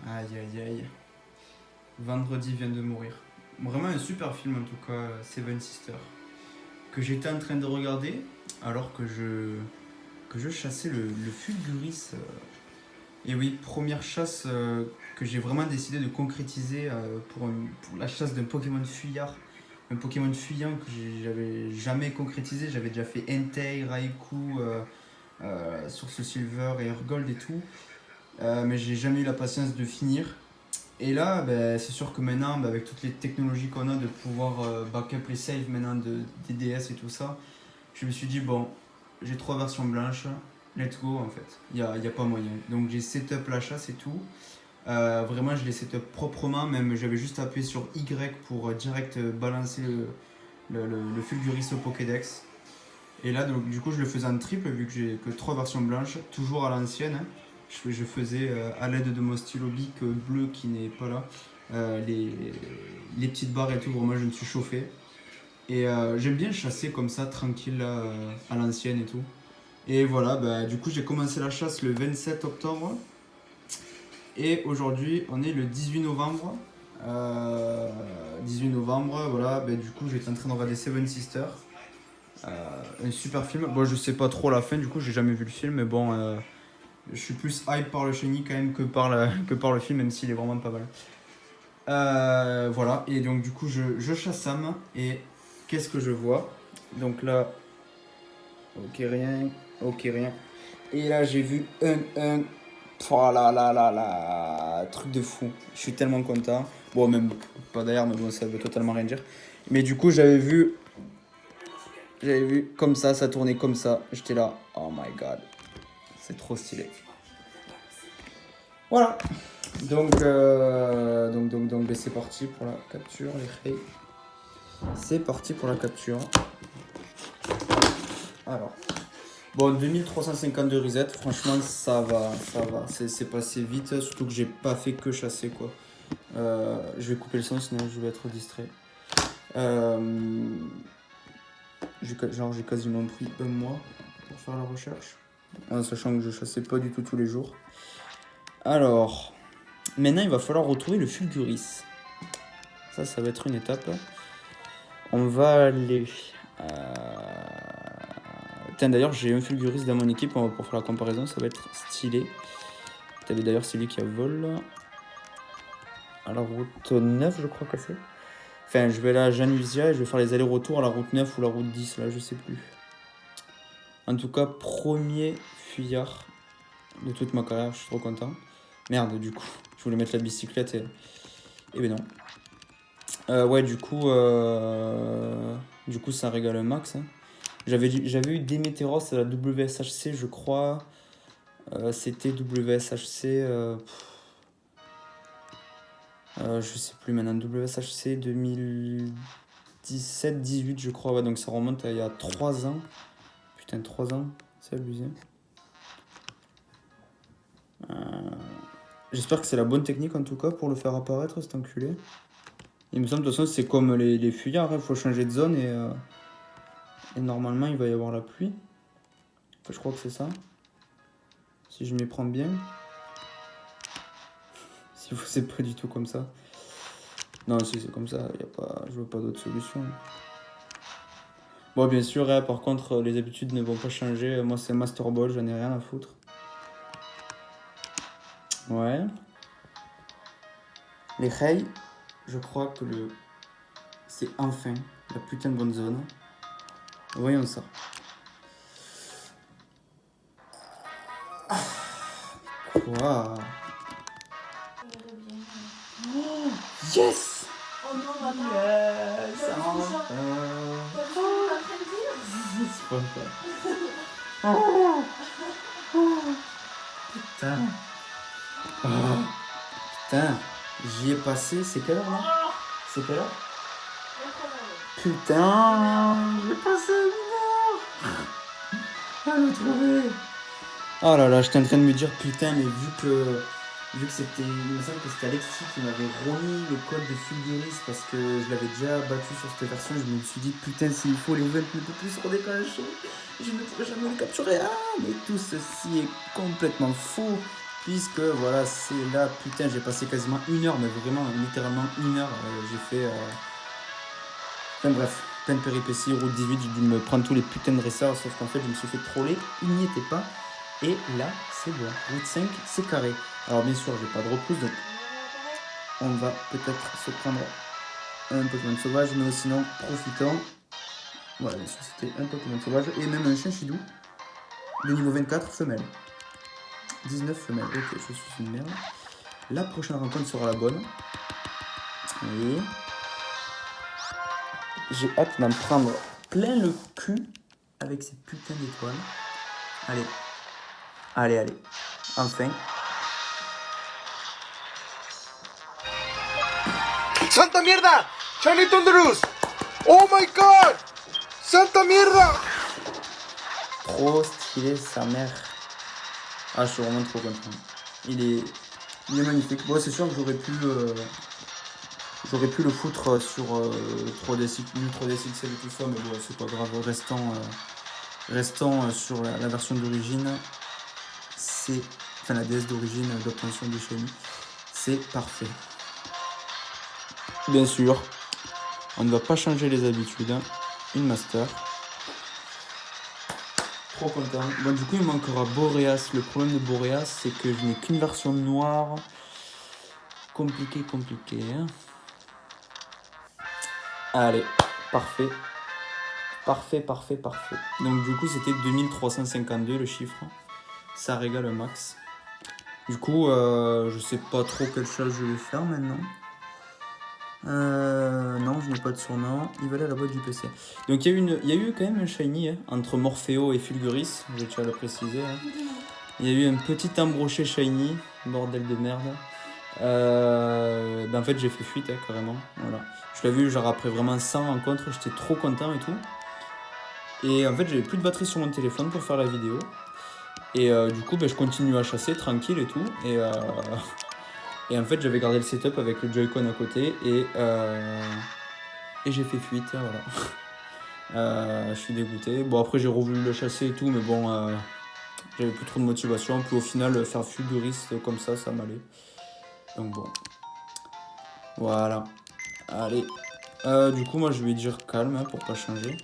Aïe aïe aïe. Vendredi vient de mourir. Vraiment un super film en tout cas, Seven Sisters. Que j'étais en train de regarder alors que je chassais le Fulguris. Et oui, première chasse que j'ai vraiment décidé de concrétiser pour la chasse d'un Pokémon fuyard. Un Pokémon fuyant que j'avais jamais concrétisé. J'avais déjà fait Entei, Raikou, Source Silver et Urgold et tout. Mais j'ai jamais eu la patience de finir. Et là, ben, c'est sûr que maintenant, ben, avec toutes les technologies qu'on a de pouvoir backup les saves maintenant des DS et tout ça, je me suis dit, bon, j'ai 3 versions blanches, let's go en fait. Y a pas moyen. Donc j'ai setup la chasse et tout. Vraiment, je l'ai setup proprement, même j'avais juste appuyé sur Y pour direct balancer le Fulguris au Pokédex. Et là, donc, du coup, je le faisais en triple vu que j'ai que 3 versions blanches, toujours à l'ancienne, hein. Je faisais à l'aide de mon stylo bic bleu qui n'est pas là, les petites barres et tout, vraiment je me suis chauffé. Et j'aime bien chasser comme ça, tranquille, là, à l'ancienne et tout. Et voilà, bah, du coup j'ai commencé la chasse le 27 octobre. Et aujourd'hui on est le 18 novembre. 18 novembre, voilà, bah, du coup j'étais en train de regarder Seven Sisters. Un super film. Bon, je sais pas trop la fin, du coup j'ai jamais vu le film, mais bon, je suis plus hype par le Shiny quand même que par le film, même s'il est vraiment pas mal. Voilà, et donc du coup je chasse Sam, et qu'est-ce que je vois? Donc là, ok rien, ok rien. Et là j'ai vu un oh là là là là, truc de fou. Je suis tellement content. Bon, même pas d'ailleurs, mais bon, ça veut totalement rien dire. Mais du coup j'avais vu comme ça tournait comme ça. J'étais là, oh my god, c'est trop stylé. Voilà. Donc, ben, c'est parti pour la capture, les filles. C'est parti pour la capture. Alors, bon, 2352 reset, franchement, ça va. C'est passé vite, surtout que j'ai pas fait que chasser, quoi. Je vais couper le son, sinon je vais être distrait. J'ai quasiment pris un mois pour faire la recherche, en sachant que je chassais pas du tout tous les jours. Alors, maintenant, il va falloir retrouver le Fulguris. Ça va être une étape. On va aller. Tiens, d'ailleurs, j'ai un Fulguris dans mon équipe pour faire la comparaison, ça va être stylé. T'avais d'ailleurs celui qui a vol à la route 9, je crois que c'est. Enfin, je vais aller à Janusia et je vais faire les allers-retours à la route 9 ou la route 10, là, je sais plus. En tout cas, premier fuyard de toute ma carrière, je suis trop content. Merde, du coup, je voulais mettre la bicyclette et ben non. Ouais, du coup, ça régale un max, hein. J'avais eu Démétéros à la WSHC, je crois. C'était WSHC. Je sais plus maintenant. WSHC 2017-18, je crois. Ouais, donc ça remonte à il y a 3 ans. Putain, 3 ans. C'est abusé. J'espère que c'est la bonne technique en tout cas pour le faire apparaître, cet enculé. Il me semble de toute façon c'est comme les fuyards, il faut changer de zone et normalement il va y avoir la pluie. Enfin, je crois que c'est ça. Si je m'y prends bien. Si c'est pas du tout comme ça. Non, si c'est comme ça, je vois pas d'autre solution. Bon, bien sûr, hein, par contre, les habitudes ne vont pas changer. Moi, c'est Master Ball, j'en ai rien à foutre. Ouais. Les rails, je crois que c'est enfin la putain de bonne zone. Voyons ça. Quoi? Oh, yes! Oh non, maman! Yes! T'as vu ça? T'as vu ce que t'es en train de dire? C'est pas ça. Oh, oh, putain. Oh, putain. J'y ai passé. C'est quelle heure là? C'est quelle heure? Putain. J'ai passé 1 heure à le trouver. Oh là là, j'étais en train de me dire putain, mais vu que c'était, il me semble que c'était Alexis qui m'avait remis le code de Fulguris parce que je l'avais déjà battu sur cette version, je me suis dit putain, s'il faut, les events ne peuvent plus se redéclencher, je ne pourrai jamais le capturer. Ah, mais tout ceci est complètement faux. puisque voilà, c'est là, putain, j'ai passé quasiment 1 heure, mais vraiment, littéralement 1 heure. J'ai fait. Enfin bref, plein de péripéties, route 18, j'ai dû me prendre tous les putains de dresseurs, sauf qu'en fait, je me suis fait troller, il n'y était pas. Et là, c'est bon. Route 5, c'est carré. Alors, bien sûr, j'ai pas de repousse, donc on va peut-être se prendre un Pokémon sauvage, mais sinon, profitons. Voilà, bien sûr, c'était un Pokémon sauvage et même un chien chidou de niveau 24, femelle. 19 femelles. Ok, je suis une merde. La prochaine rencontre sera la bonne. Et j'ai hâte d'en prendre plein le cul avec ces putains d'étoiles. Allez. Allez, allez. Enfin. ¡Santa mierda! ¡Shiny Thunderous! ¡Oh my god! ¡Santa mierda! Trop stylé, sa mère. Ah, je suis vraiment trop content. Il est magnifique. Bon, c'est sûr que j'aurais pu le foutre sur 3DS, 3DS XL et tout ça, mais bon, c'est pas grave. Restant sur la version d'origine, la DS d'origine d'obtention du Shiny, c'est parfait. Bien sûr, on ne va pas changer les habitudes. Hein. Une Master. Trop content. Bon, du coup, il manquera Boreas. Le problème de Boreas, c'est que je n'ai qu'une version noire. Compliqué. Hein. Allez, parfait. Parfait. Donc, du coup, c'était 2352 le chiffre. Ça régale un max. Du coup, je sais pas trop quelle chose je vais faire maintenant. Non, je n'ai pas de surnom. Il va aller à la boîte du PC. Donc il y a eu quand même un shiny hein, entre Morpheo et Fulguris, je tiens à le préciser. Hein. Il y a eu un petit embroché shiny, bordel de merde. En fait j'ai fait fuite hein, carrément. Voilà. Je l'ai vu genre après vraiment 100 rencontres, j'étais trop content et tout. Et en fait j'avais plus de batterie sur mon téléphone pour faire la vidéo. Et du coup je continue à chasser tranquille et tout. Et en fait, j'avais gardé le setup avec le Joy-Con à côté et j'ai fait fuite, voilà. Je suis dégoûté. Bon, après, j'ai revoulu le chasser et tout, mais bon, j'avais plus trop de motivation. Puis au final, faire Fulguris comme ça m'allait. Donc bon. Voilà. Allez. Du coup, moi, je vais dire calme hein, pour pas changer.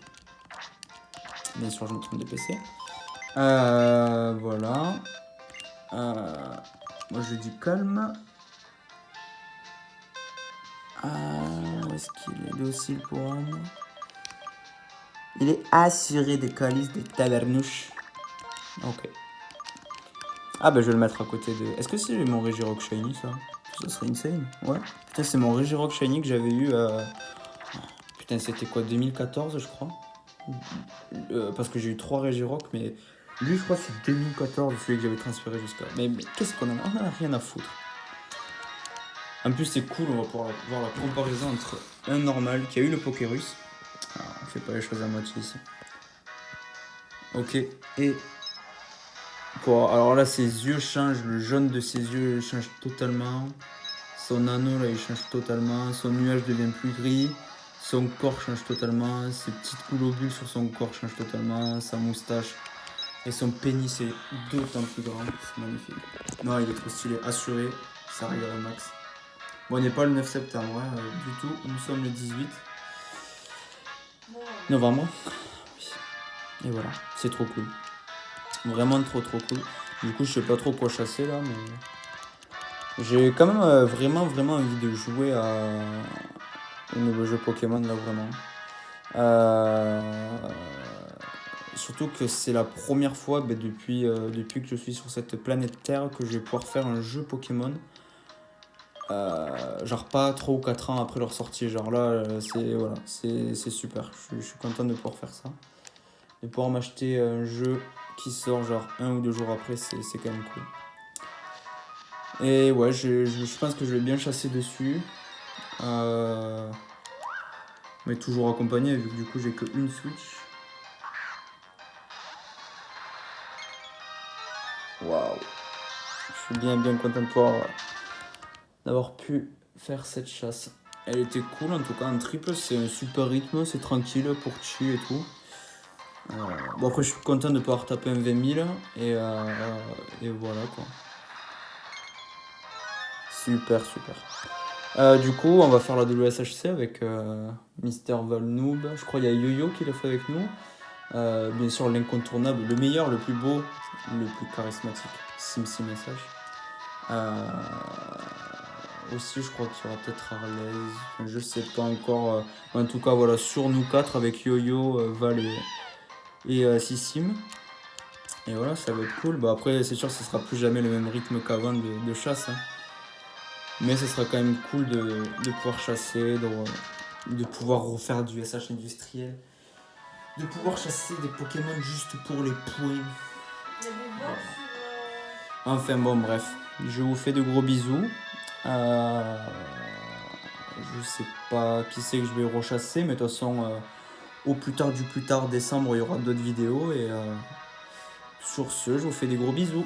Bien sûr, je me trompe de PC. Voilà. Moi, je dis calme. Où est-ce qu'il est docile pour homme? Il est assuré des calices des tavernouches. Ok. Ah bah je vais le mettre à côté de... Est-ce que c'est mon Regirock Shiny ça? Ça serait insane. Ouais. Putain c'est mon Regirock Shiny que j'avais eu... Putain c'était quoi 2014 je crois. Parce que j'ai eu 3 Regirock mais... Lui je crois que c'est 2014 celui que j'avais transféré jusqu'à... Mais qu'est-ce qu'on en a? On en a rien à foutre. En plus c'est cool, on va pouvoir voir la comparaison entre un normal qui a eu le Pokérus. Alors, on fait pas les choses à moitié ici. Ok, et alors là ses yeux changent, le jaune de ses yeux change totalement. Son anneau là il change totalement, son nuage devient plus gris, son corps change totalement, ses petites globules sur son corps changent totalement, sa moustache et son pénis est d'autant plus grand, c'est magnifique. Non il est trop stylé, assuré, ça régale un max. Bon, on n'est pas le 9 septembre hein, du tout, nous sommes le 18 novembre. Oui. Et voilà, c'est trop cool. Vraiment trop cool. Du coup, je sais pas trop quoi chasser là, mais j'ai quand même vraiment envie de jouer au nouveau jeu Pokémon là, vraiment. Surtout que c'est la première fois depuis que je suis sur cette planète Terre que je vais pouvoir faire un jeu Pokémon. Genre pas 3 ou 4 ans après leur sortie, genre là c'est super, je suis content de pouvoir faire ça, de pouvoir m'acheter un jeu qui sort genre 1 ou 2 jours après, c'est quand même cool. Et ouais, je pense que je vais bien chasser dessus, mais toujours accompagné vu que du coup j'ai que une Switch. Waouh, je suis bien content de pouvoir d'avoir pu faire cette chasse. Elle était cool en tout cas, en triple c'est un super rythme, c'est tranquille pour chi et tout. Bon après je suis content de pouvoir taper un 20 000 et voilà quoi. Super, super. Du coup, on va faire la WSHC avec Mister Valnoob. Je crois qu'il y a Yo-Yo qui l'a fait avec nous. Bien sûr, l'incontournable, le meilleur, le plus beau, le plus charismatique, SimSim SH. Aussi, je crois qu'il y aura peut-être Harley. Enfin, je sais pas encore. En tout cas, voilà, sur nous quatre avec Yo-Yo, Val et Sissim. Et voilà, ça va être cool. Bah, après, c'est sûr, ce sera plus jamais le même rythme qu'avant de chasse. Hein. Mais ce sera quand même cool de pouvoir chasser, de pouvoir refaire du SH industriel, de pouvoir chasser des Pokémon juste pour les points. Il y a des box Enfin bon, bref, je vous fais de gros bisous. Je sais pas qui c'est que je vais rechasser, mais de toute façon, au plus tard décembre, il y aura d'autres vidéos. Et sur ce, je vous fais des gros bisous.